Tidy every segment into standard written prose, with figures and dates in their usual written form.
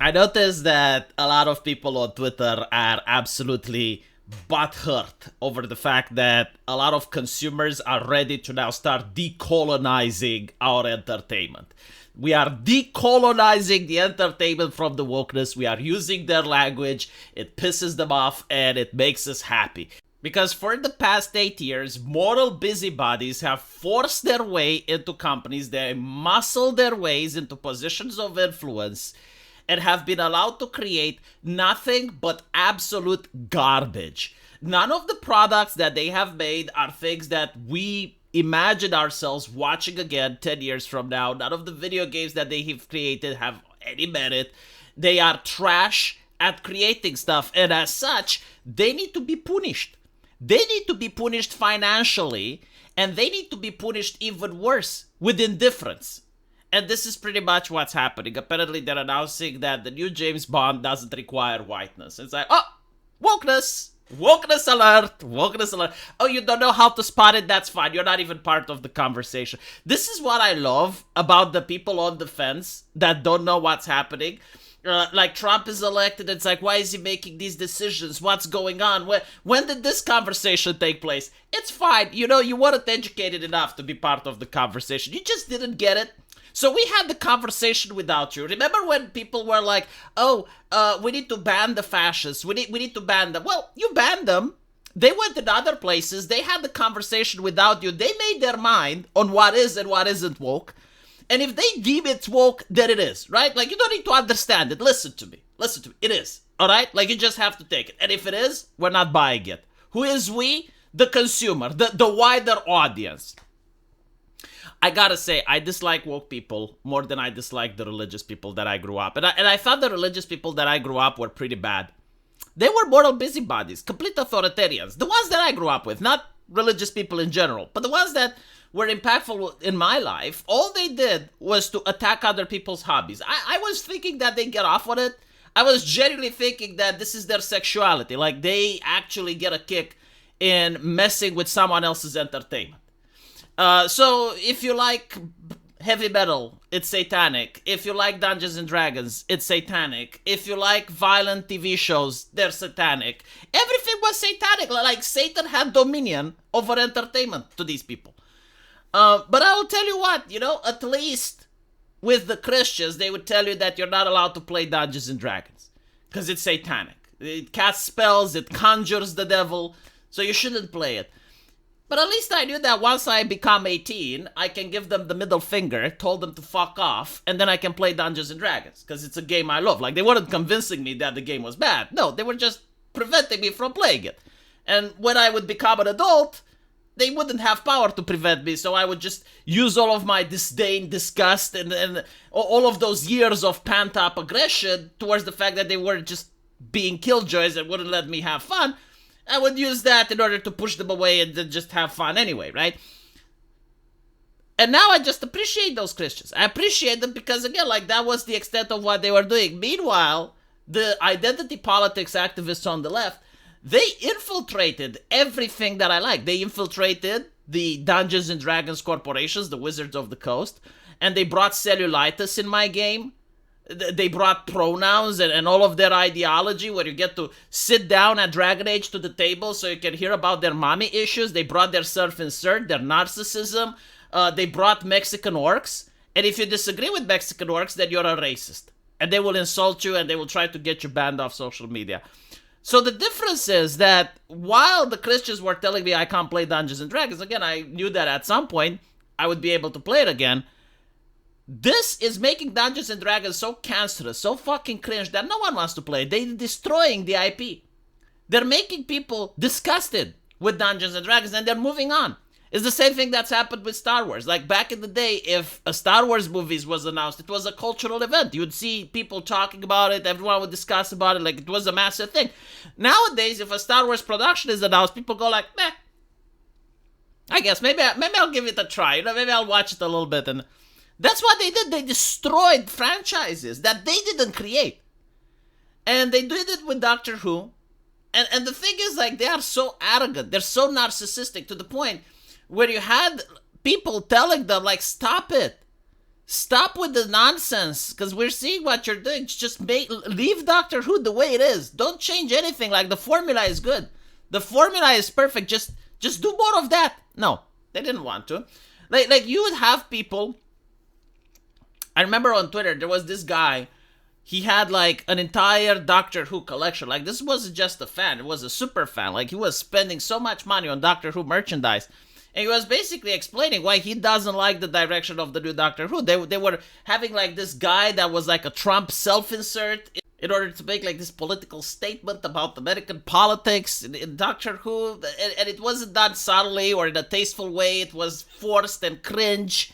I noticed that a lot of people on Twitter are absolutely butthurt over the fact that a lot of consumers are ready to now start decolonizing our entertainment. We are decolonizing the entertainment from the wokeness. We are using their language. It pisses them off and it makes us happy. Because for the past 8 years, moral busybodies have forced their way into companies. They muscle their ways into positions of influence and have been allowed to create nothing but absolute garbage. None of the products that they have made are things that we imagine ourselves watching again 10 years from now. None of the video games that they have created have any merit. They are trash at creating stuff, and as such, they need to be punished. They need to be punished financially, and they need to be punished even worse with indifference. And this is pretty much what's happening. Apparently, they're announcing that the new James Bond doesn't require whiteness. It's like, oh, wokeness. Wokeness alert. Wokeness alert. Oh, you don't know how to spot it? That's fine. You're not even part of the conversation. This is what I love about the people on the fence that don't know what's happening. Like Trump is elected, it's like, why is he making these decisions? What's going on? When did this conversation take place? It's fine. You know, you weren't educated enough to be part of the conversation. You just didn't get it. So we had the conversation without you. Remember when people were like, oh, we need to ban the fascists. We need to ban them. Well, you banned them. They went in other places. They had the conversation without you. They made their mind on what is and what isn't woke. And if they deem it's woke, then it is, right? Like, you don't need to understand it. Listen to me. Listen to me. It is, all right? Like, you just have to take it. And if it is, we're not buying it. Who is we? The consumer, the wider audience. I gotta say, I dislike woke people more than I dislike the religious people that I grew up. And I thought the religious people that I grew up were pretty bad. They were moral busybodies, complete authoritarians. The ones that I grew up with, not religious people in general, but the ones that were impactful in my life, all they did was to attack other people's hobbies. I was thinking that they get off on it. I was genuinely thinking that this is their sexuality. Like, they actually get a kick in messing with someone else's entertainment. So if you like heavy metal, it's satanic. If you like Dungeons and Dragons, it's satanic. If you like violent TV shows, they're satanic. Everything was satanic. Like, Satan had dominion over entertainment to these people. But I will tell you what, you know, at least with the Christians, they would tell you that you're not allowed to play Dungeons and Dragons because it's satanic. It casts spells, it conjures the devil, so you shouldn't play it. But at least I knew that once I become 18, I can give them the middle finger, told them to fuck off, and then I can play Dungeons and Dragons, because it's a game I love. Like, they weren't convincing me that the game was bad. No, they were just preventing me from playing it. And when I would become an adult, they wouldn't have power to prevent me, so I would just use all of my disdain, disgust, and all of those years of pent-up aggression towards the fact that they were just being killjoys and wouldn't let me have fun. I would use that in order to push them away and then just have fun anyway, right? And now I just appreciate those Christians. I appreciate them because, again, like, that was the extent of what they were doing. Meanwhile, the identity politics activists on the left, they infiltrated everything that I like. They infiltrated the Dungeons and Dragons corporations, the Wizards of the Coast, and they brought cellulitis in my game. They brought pronouns and all of their ideology where you get to sit down at Dragon Age to the table so you can hear about their mommy issues. They brought their self-insert, their narcissism. They brought Mexican orcs. And if you disagree with Mexican orcs, then you're a racist. And they will insult you and they will try to get you banned off social media. So the difference is that while the Christians were telling me I can't play Dungeons and Dragons, again, I knew that at some point I would be able to play it again. This is making Dungeons and Dragons so cancerous, so fucking cringe that no one wants to play. They're destroying the IP. They're making people disgusted with Dungeons and Dragons and they're moving on. It's the same thing that's happened with Star Wars. Like, back in the day, if a Star Wars movie was announced, it was a cultural event. You would see people talking about it, everyone would discuss about it, like it was a massive thing. Nowadays, if a Star Wars production is announced, people go like, meh. I guess, maybe I'll give it a try. You know, maybe I'll watch it a little bit. And that's what they did. They destroyed franchises that they didn't create. And they did it with Doctor Who. And the thing is, like, they are so arrogant. They're so narcissistic to the point where you had people telling them, like, stop it. Stop with the nonsense, because we're seeing what you're doing. Just leave Doctor Who the way it is. Don't change anything. Like, the formula is good. The formula is perfect. Just do more of that. No, they didn't want to. Like you would have people. I remember on Twitter there was this guy. He had like an entire Doctor Who collection. Like, this wasn't just a fan; it was a super fan. Like, he was spending so much money on Doctor Who merchandise. And he was basically explaining why he doesn't like the direction of the new Doctor Who. They were having like this guy that was like a Trump self-insert in order to make like this political statement about American politics in Doctor Who. And it wasn't done subtly or in a tasteful way. It was forced and cringe.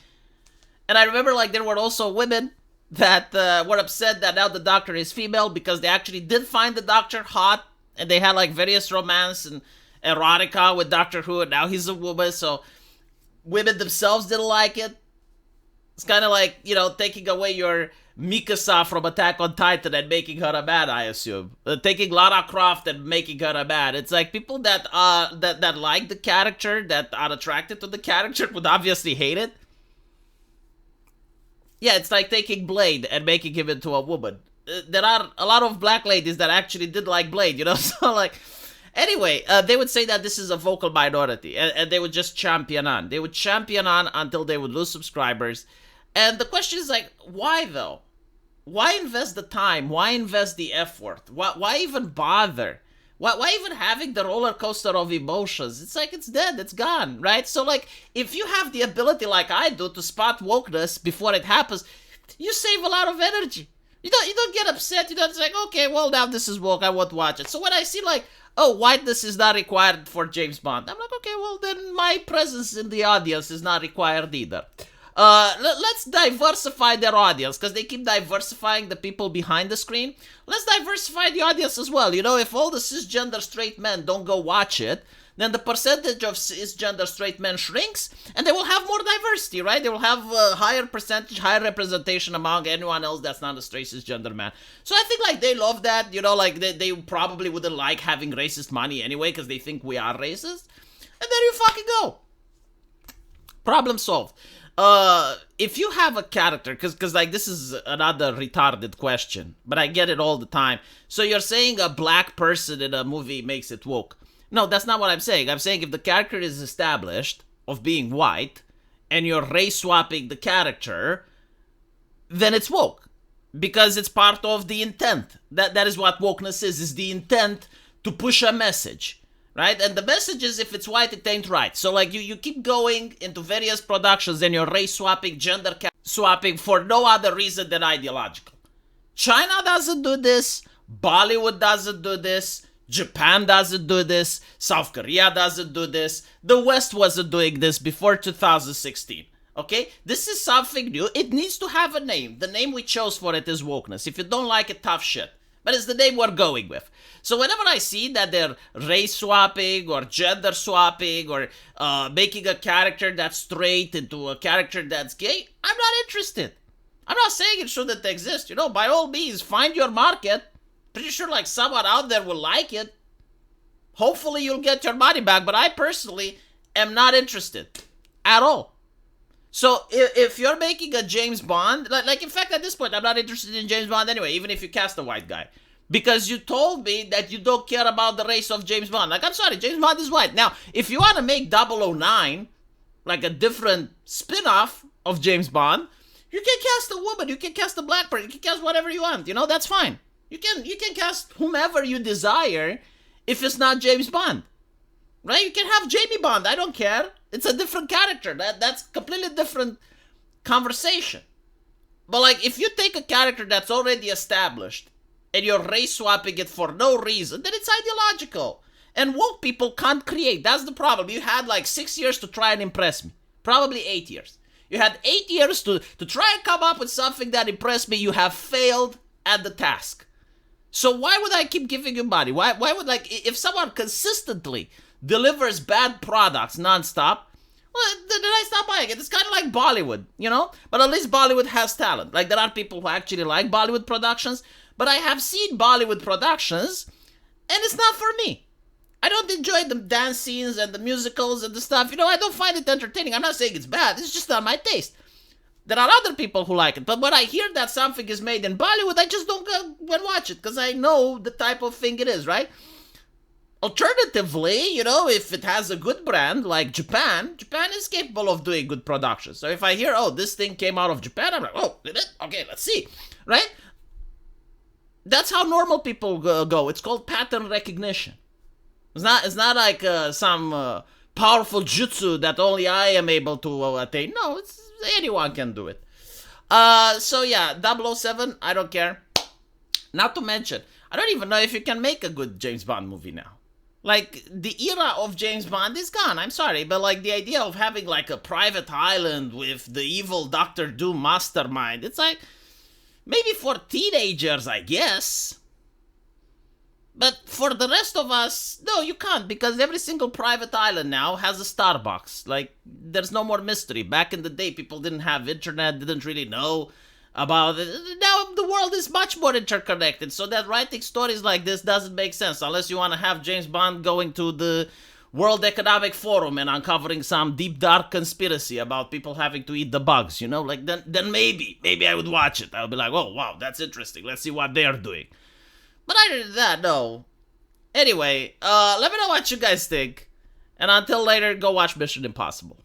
And I remember like there were also women that were upset that now the Doctor is female because they actually did find the Doctor hot. And they had like various romance and erotica with Doctor Who, and now he's a woman, so women themselves didn't like it. It's kind of like, you know, taking away your Mikasa from Attack on Titan and making her a man, I assume. Taking Lara Croft and making her a man. It's like people that that like the character, that are attracted to the character, would obviously hate it. Yeah, it's like taking Blade and making him into a woman. There are a lot of black ladies that actually did like Blade, you know, so like... Anyway, they would say that this is a vocal minority, and they would just champion on. They would champion on until they would lose subscribers. And the question is like, why though? Why invest the time? Why invest the effort? Why even bother? Why even having the roller coaster of emotions? It's like, it's dead, it's gone, right? So like, if you have the ability like I do to spot wokeness before it happens, you save a lot of energy. You don't get upset. You don't say, okay, well, now this is woke, I won't watch it. So when I see like, oh, whiteness is not required for James Bond, I'm like, okay, well, then my presence in the audience is not required either. Let's diversify their audience, because they keep diversifying the people behind the screen. Let's diversify the audience as well. You know, if all the cisgender straight men don't go watch it, then the percentage of cisgender straight men shrinks, and they will have more diversity, right? They will have a higher percentage, higher representation among anyone else that's not a straight cisgender man. So I think, like, they love that, you know, like, they probably wouldn't like having racist money anyway, because they think we are racist. And there you fucking go. Problem solved. If you have a character, because like, this is another retarded question, but I get it all the time. So you're saying a black person in a movie makes it woke. No, that's not what I'm saying. I'm saying if the character is established of being white and you're race swapping the character, then it's woke. Because it's part of the intent. That is what wokeness is the intent to push a message, right? And the message is, if it's white, it ain't right. So like, you keep going into various productions and you're race swapping, gender swapping for no other reason than ideological. China doesn't do this. Bollywood doesn't do this. Japan doesn't do this. South Korea doesn't do this. The West wasn't doing this before 2016. Okay? This is something new. It needs to have a name. The name we chose for it is wokeness. If you don't like it, tough shit. But it's the name we're going with. So whenever I see that they're race swapping or gender swapping or making a character that's straight into a character that's gay, I'm not interested. I'm not saying it shouldn't exist. You know, by all means, find your market. Pretty sure like someone out there will like it. Hopefully you'll get your money back, but I personally am not interested at all. So if you're making a James Bond, like in fact at this point I'm not interested in James Bond anyway, even if you cast a white guy. Because you told me that you don't care about the race of James Bond. Like, I'm sorry, James Bond is white. Now, if you want to make 009, like a different spin-off of James Bond, you can cast a woman, you can cast a black person, you can cast whatever you want, you know, that's fine. You can cast whomever you desire if it's not James Bond. Right? You can have Jamie Bond, I don't care. It's a different character. That's completely different conversation. But like, if you take a character that's already established and you're race swapping it for no reason, then it's ideological. And woke people can't create. That's the problem. You had like 6 years to try and impress me. Probably 8 years. You had 8 years to try and come up with something that impressed me. You have failed at the task. So why would I keep giving you money? Why would, like, if someone consistently delivers bad products nonstop, well, then I stop buying it. It's kind of like Bollywood, you know? But at least Bollywood has talent. Like, there are people who actually like Bollywood productions, but I have seen Bollywood productions, and it's not for me. I don't enjoy the dance scenes and the musicals and the stuff. You know, I don't find it entertaining. I'm not saying it's bad. It's just not my taste. There are other people who like it, but when I hear that something is made in Bollywood, I just don't go and watch it because I know the type of thing it is, right? Alternatively, if it has a good brand like Japan is capable of doing good production. So if I hear, oh, this thing came out of Japan, I'm like, oh, did it? Okay, let's see, right? That's how normal people go. It's called pattern recognition. It's not like some powerful jutsu that only I am able to attain. No, anyone can do it. So yeah, 007, I don't care. Not to mention, I don't even know if you can make a good James Bond movie now. Like, the era of James Bond is gone, I'm sorry, but like the idea of having like a private island with the evil Doctor Doom mastermind, it's like, maybe for teenagers, I guess. But for the rest of us, no, you can't, because every single private island now has a Starbucks. Like, there's no more mystery. Back in the day, people didn't have internet, didn't really know about it. Now the world is much more interconnected, so that writing stories like this doesn't make sense unless you want to have James Bond going to the World Economic Forum and uncovering some deep dark conspiracy about people having to eat the bugs, like then maybe I would watch it. I would be like, oh wow, that's interesting, let's see what they're doing. But other than that, no. Anyway, let me know what you guys think, and until later, go watch Mission Impossible.